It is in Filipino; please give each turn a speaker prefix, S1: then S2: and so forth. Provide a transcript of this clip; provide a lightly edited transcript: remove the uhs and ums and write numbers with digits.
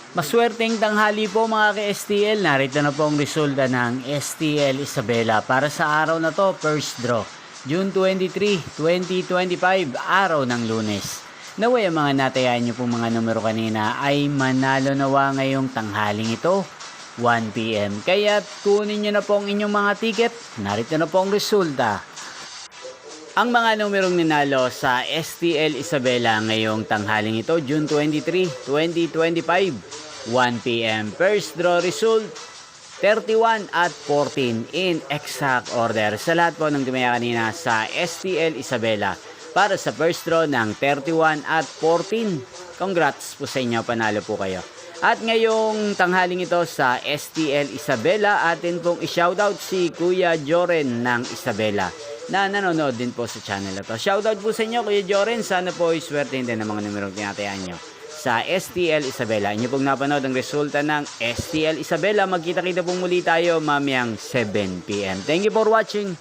S1: Maswerteng tanghali po mga ka-STL. Narito na po ang resulta ng STL Isabela para sa araw na to, first draw. June 23, 2025, araw ng Lunes. Naway ang mga natayan nyo pong mga numero kanina ay manalo nawa ngayong tanghaling ito, 1 PM. Kaya kunin nyo na po ang inyong mga ticket. Narito na po ang resulta. Ang mga numerong ninalo sa STL Isabela ngayong tanghaling ito, June 23, 2025, 1 PM. First draw result, 31 at 14 in exact order. Sa lahat po ng tumaya kanina sa STL Isabela para sa first draw ng 31 at 14. Congrats po sa inyo, panalo po kayo. At ngayong tanghaling ito sa STL Isabela, atin pong i-shoutout si Kuya Joren ng Isabela na nanonood din po sa channel na to. Shoutout po sa inyo, Kuya Joren. Sana po iswertein din ang mga numerong tinatayaan nyo sa STL Isabela. Inyo pong napanood ang resulta ng STL Isabela. Magkita-kita pong muli tayo mamayang 7 PM. Thank you for watching.